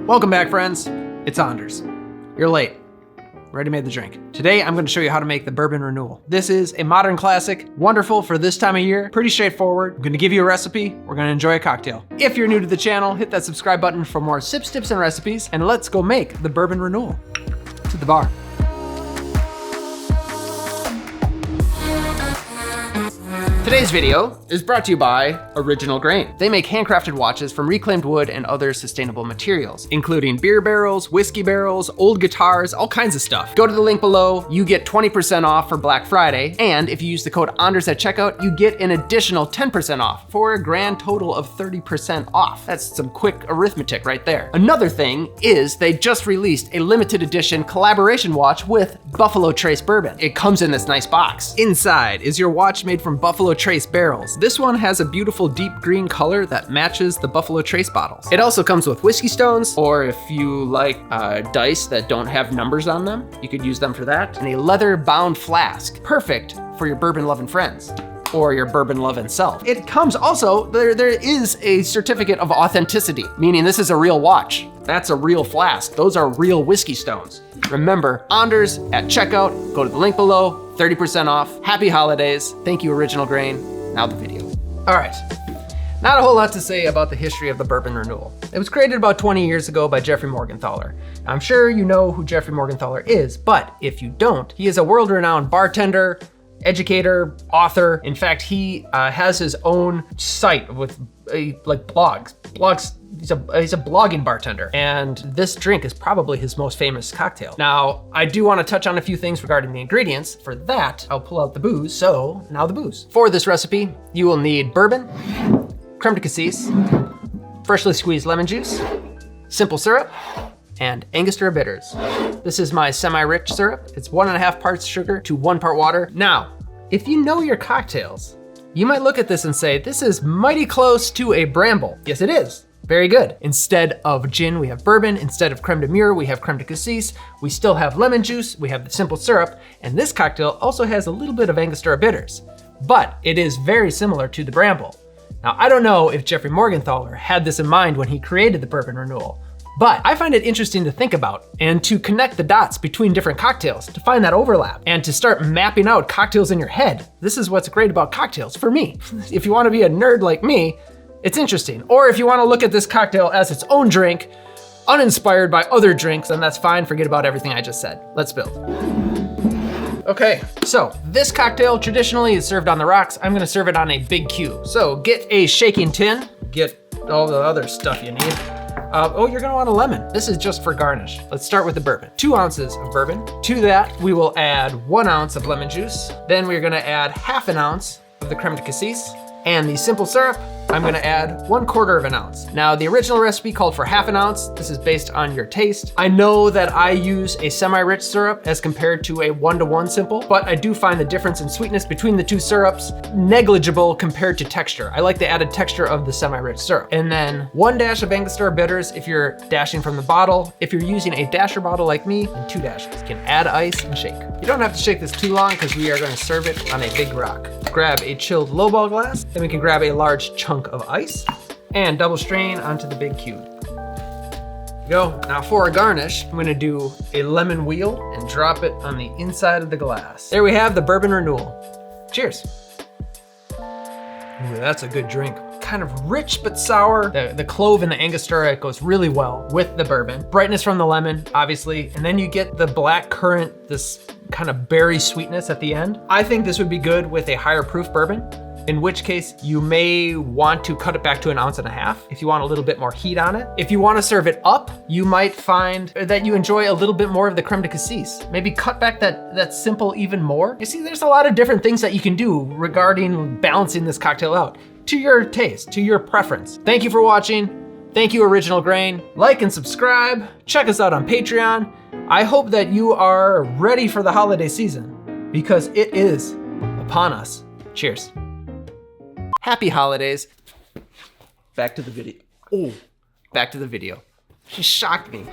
Welcome back, friends. It's Anders. You're late. Already made the drink. Today, I'm gonna show you how to make the Bourbon Renewal. This is a modern classic, wonderful for this time of year, pretty straightforward. I'm gonna give you a recipe, we're gonna enjoy a cocktail. If you're new to the channel, hit that subscribe button for more sips, tips, and recipes, and let's go make the Bourbon Renewal. To the bar. Today's video is brought to you by Original Grain. They make handcrafted watches from reclaimed wood and other sustainable materials, including beer barrels, whiskey barrels, old guitars, all kinds of stuff. Go to the link below, you get 20% off for Black Friday, and if you use the code Anders at checkout, you get an additional 10% off for a grand total of 30% off. That's some quick arithmetic right there. Another thing is they just released a limited edition collaboration watch with Buffalo Trace Bourbon. It comes in this nice box. Inside is your watch made from Buffalo Trace barrels. This one has a beautiful deep green color that matches the Buffalo Trace bottles. It also comes with whiskey stones, or if you like dice that don't have numbers on them, you could use them for that. And a leather bound flask, perfect for your bourbon loving friends or your bourbon loving self. It comes also, there is a certificate of authenticity, meaning this is a real watch. That's a real flask. Those are real whiskey stones. Remember, Anders at checkout, go to the link below, 30% off. Happy holidays. Thank you, Original Grain. Now the video. All right, not a whole lot to say about the history of the Bourbon Renewal. It was created about 20 years ago by Jeffrey Morgenthaler. I'm sure you know who Jeffrey Morgenthaler is, but if you don't, he is a world-renowned bartender, educator, author. In fact, he has his own site with blogs. He's a blogging bartender, and this drink is probably his most famous cocktail. Now, I do want to touch on a few things regarding the ingredients. For that, I'll pull out the booze, so now the booze. For this recipe, you will need bourbon, creme de cassis, freshly squeezed lemon juice, simple syrup, and Angostura Bitters. This is my semi-rich syrup. It's 1.5 parts sugar to 1 part water. Now, if you know your cocktails, you might look at this and say, this is mighty close to a bramble. Yes, it is. Very good. Instead of gin, we have bourbon. Instead of creme de mure, we have creme de cassis. We still have lemon juice. We have the simple syrup. And this cocktail also has a little bit of Angostura Bitters, but it is very similar to the bramble. Now, I don't know if Jeffrey Morgenthaler had this in mind when he created the Bourbon Renewal, but I find it interesting to think about and to connect the dots between different cocktails, to find that overlap and to start mapping out cocktails in your head. This is what's great about cocktails for me. If you want to be a nerd like me, it's interesting. Or if you want to look at this cocktail as its own drink, uninspired by other drinks, then that's fine. Forget about everything I just said. Let's build. Okay, so this cocktail traditionally is served on the rocks. I'm gonna serve it on a big cube. So get a shaking tin, get all the other stuff you need. You're gonna want a lemon. This is just for garnish. Let's start with the bourbon. 2 ounces of bourbon. To that, we will add 1 ounce of lemon juice. Then we're gonna add 1/2 ounce of the creme de cassis. And the simple syrup, I'm gonna add 1/4 ounce. Now, the original recipe called for 1/2 ounce. This is based on your taste. I know that I use a semi-rich syrup as compared to a 1-to-1 simple, but I do find the difference in sweetness between the 2 syrups negligible compared to texture. I like the added texture of the semi-rich syrup. And then 1 dash of Angostura Bitters if you're dashing from the bottle. If you're using a dasher bottle like me, then 2 dashes. You can add ice and shake. You don't have to shake this too long because we are gonna serve it on a big rock. Grab a chilled lowball glass, then we can grab a large chunk of ice and double strain onto the big cube. Go. Now for a garnish, I'm gonna do a lemon wheel and drop it on the inside of the glass. There we have the Bourbon Renewal. Cheers. Ooh, that's a good drink. Kind of rich but sour. The clove and the Angostura, it goes really well with the bourbon. Brightness from the lemon, obviously, and then you get the black currant, this kind of berry sweetness at the end. I think this would be good with a higher proof bourbon, in which case you may want to cut it back to 1.5 ounces if you want a little bit more heat on it. If you want to serve it up, you might find that you enjoy a little bit more of the creme de cassis. Maybe cut back that simple even more. You see, there's a lot of different things that you can do regarding balancing this cocktail out to your taste, to your preference. Thank you for watching. Thank you, Original Grain. Like and subscribe. Check us out on Patreon. I hope that you are ready for the holiday season because it is upon us. Cheers. Happy holidays. Back to the video. Oh, back to the video. She shocked me.